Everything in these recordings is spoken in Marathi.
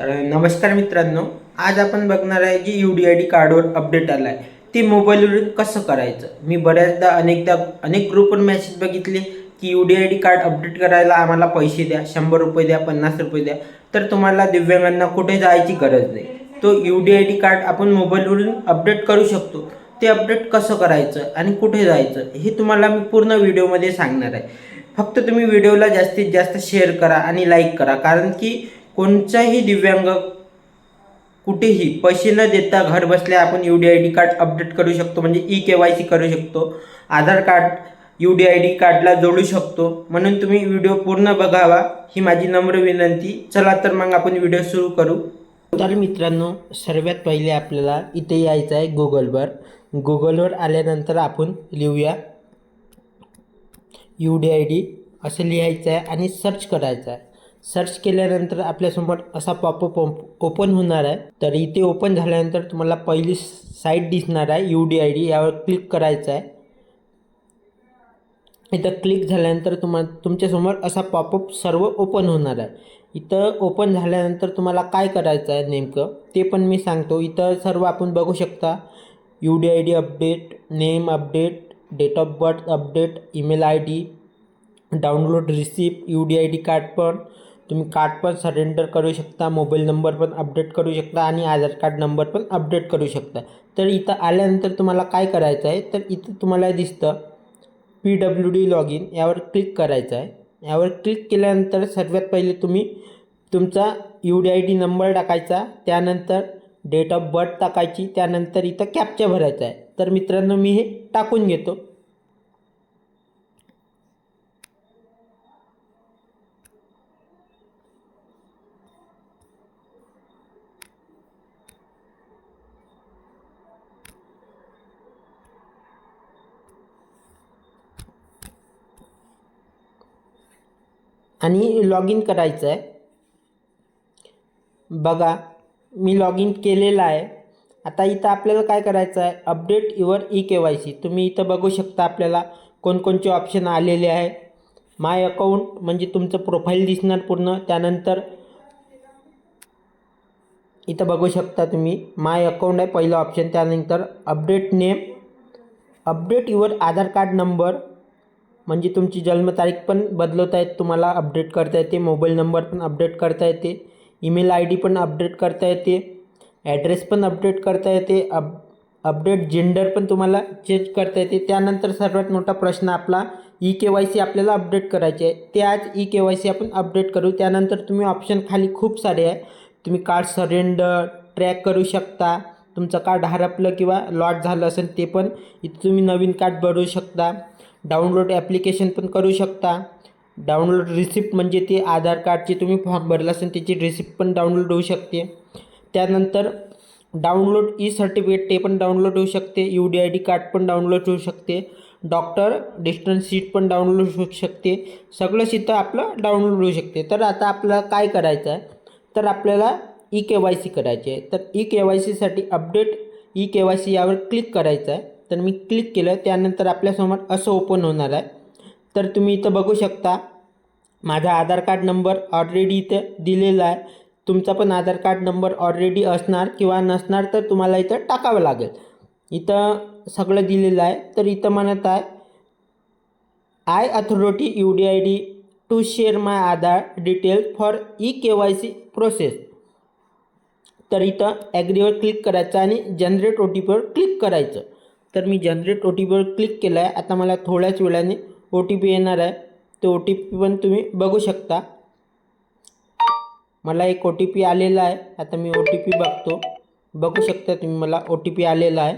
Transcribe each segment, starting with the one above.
नमस्कार मित्रांनो, आज आपण बघणार आहे की UDID कार्डवर अपडेट आला आहे ते मोबाईलवरून कसं करायचं. मी बऱ्याचदा अनेक ग्रुपवर मेसेज बघितले की UDID कार्ड अपडेट करायला आम्हाला पैसे द्या, 100 रुपये द्या, 50 रुपये द्या. तर तुम्हाला दिव्यांगांना कुठे जायची गरज नाही. तो UDID कार्ड आपण मोबाईलवरून अपडेट करू शकतो. ते अपडेट कसं करायचं आणि कुठे जायचं हे तुम्हाला मी पूर्ण व्हिडिओमध्ये सांगणार आहे. फक्त तुम्ही व्हिडिओला जास्तीत जास्त शेअर करा आणि लाईक करा, कारण की कोणताही दिव्यांग कुठेही पैसे न देता घर बसल्या आपण UDID कार्ड अपडेट करू शकतो, म्हणजे KYC करू शकतो. आधार कार्ड UDID कार्डला जोडू शकतो. म्हणून तुम्ही व्हिडिओ पूर्ण बघावा ही माझी नम्र विनंती. चला तर मग आपण व्हिडिओ सुरू करू. तर मित्रांनो, सर्वात पहिले आपल्याला इथे यायचं आहे गुगलवर आल्यानंतर आपण लिहूया UDID असं लिहायचं आहे आणि सर्च करायचं आहे. सर्च केल्यानंतर आपल्यासमोर असा पॉपअप ओपन होणार आहे. तर इथे ओपन झाल्यानंतर तुम्हाला पहिली साईट दिसणार आहे UDID, यावर क्लिक करायचं आहे. इथं क्लिक झाल्यानंतर तुमच्यासमोर असा पॉपअप सर्व ओपन होणार आहे. इथं ओपन झाल्यानंतर तुम्हाला काय करायचं आहे नेमकं ते पण मी सांगतो. इथं सर्व आपण बघू शकता. UDID update, name update, date of birth update, email ID, download receipt, UDID card पण सरेंडर करू शकता, मोबाईल नंबर पण अपडेट करू शकता आणि आधार कार्ड नंबर पण अपडेट करू शकता. तर इथं आल्यानंतर तुम्हाला काय करायचं आहे, तर इथं तुम्हाला दिसतं PWD लॉगिन, यावर क्लिक करायचं आहे. यावर क्लिक केल्यानंतर सर्वात पहिले तुम्ही तुमचा UDID नंबर टाकायचा, त्यानंतर डेट ऑफ बर्थ टाकायची, त्यानंतर इथं कॅप्चा भरायचा आहे. तर मित्रांनो, मी हे टाकून घेतो. आणि लॉग इन करायचं आहे. बघा, मी लॉग इन केलेलं आहे. आता इथं आपल्याला काय करायचं आहे, अपडेट युअर KYC. तुम्ही इथं बघू शकता आपल्याला कोणकोणचे ऑप्शन आलेले आहे. माय अकाउंट म्हणजे तुमचं प्रोफाईल दिसणार पूर्ण. त्यानंतर इथं बघू शकता तुम्ही माय अकाउंट आहे पहिलं ऑप्शन. त्यानंतर update name, update your Aadhaar card number म्हणजे तुमची जन्मतारीख पण बदलवता येते, तुम्हाला अपडेट करता येते. मोबाईल नंबर पण अपडेट करता येते. ईमेल ID पण अपडेट करता येते. ॲड्रेस पण अपडेट करता येते. अपडेट जेंडर पण तुम्हाला चेंज करता येते. त्यानंतर सर्वात मोठा प्रश्न आपला KYC आपल्याला अपडेट करायचे आहे. ते आज KYC आपण अपडेट करू. त्यानंतर तुम्ही ऑप्शन खाली खूप सारे आहे. तुम्ही कार्ड सरेंडर ट्रॅक करू शकता. तुमचं कार्ड हरपलं किंवा लॉट झालं असेल ते पण इथं तुम्ही नवीन कार्ड बनवू शकता. डाउनलोड ॲप्लिकेशन पण करू शकता. डाउनलोड रिसिप्ट म्हणजे ते आधार कार्डचे तुम्ही फॉर्म भरला असेल त्याची रिसिप्ट पण डाउनलोड होऊ शकते. त्यानंतर डाउनलोड सर्टिफिकेट ते पण डाउनलोड होऊ शकते. UDID कार्ड पण डाउनलोड होऊ शकते. डॉक्टर डिस्टन्स शीट पण डाउनलोड होऊ शकते. सगळंच इथं आपलं डाउनलोड होऊ शकते. तर आता आपल्याला काय करायचं आहे, तर आपल्याला KYC करायचे आहे. तर KYCसाठी अपडेट KYC यावर क्लिक करायचं आहे. तर मी क्लिक केलं. त्यानंतर आपल्यासमोर असं ओपन होणार आहे. तर तुम्ही इथं बघू शकता माझा आधार कार्ड नंबर ऑलरेडी इथं दिलेला आहे. तुमचा पण आधार कार्ड नंबर ऑलरेडी असणार किंवा नसणार तर तुम्हाला इथं टाकावं लागेल. इथं सगळं दिलेलं आहे. तर इथं म्हणत आहे I authority UDID to share my Aadhaar detail for KYC process. तर इथं ॲग्रीवर क्लिक करायचं आणि जनरेट OTPवर क्लिक करायचं. तर मी जनरेट OTPवर क्लिक केलं आहे. आता मला थोड्याच वेळाने OTP येणार आहे. तो OTP पण तुम्ही बघू शकता. मला एक OTP आलेला आहे. आता मी OTP बघू शकता तुम्ही, मला OTP आलेला आहे.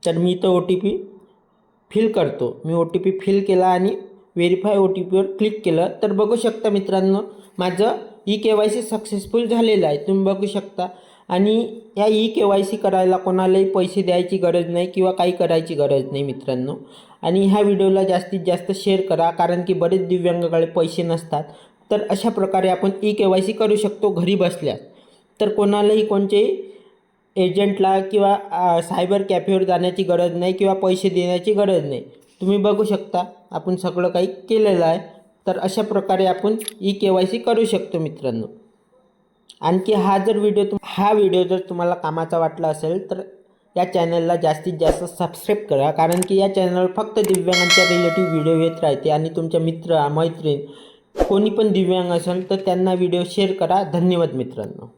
तर मी तो OTP फिल करतो. मी OTP फिल केला आणि व्हेरीफाय OTPवर क्लिक केलं. तर बघू शकता मित्रांनो, माझं KYC सक्सेसफुल झालेलं आहे. तुम्ही बघू शकता. आणि या KYC करायला कोणालाही पैसे द्यायची गरज नाही किंवा काही करायची गरज नाही मित्रांनो. आणि ह्या व्हिडिओला जास्तीत जास्त शेअर करा, कारण की बरेच दिव्यांगाकडे पैसे नसतात. तर अशा प्रकारे आपण KYC करू शकतो घरी बसल्यास. तर कोणालाही कोणतेही एजंटला किंवा सायबर कॅफेवर जाण्याची गरज नाही किंवा पैसे देण्याची गरज नाही. तुम्ही बघू शकता आपण सगळं काही केलेलं आहे. तर अशा प्रकारे आपण KYC करू शकतो मित्रांनो. आणखी हा व्हिडिओ जर तुम्हाला कामाचा वाटला असेल तर या चॅनलला जास्तीत जास्त सबस्क्राईब करा, कारण की या चॅनलवर फक्त दिव्यांगांच्या रिलेटिव्ह व्हिडिओ येत राहते. आणि तुमच्या मित्र मैत्रीण कोणी पण दिव्यांग असेल तर त्यांना व्हिडिओ शेअर करा. धन्यवाद मित्रांनो.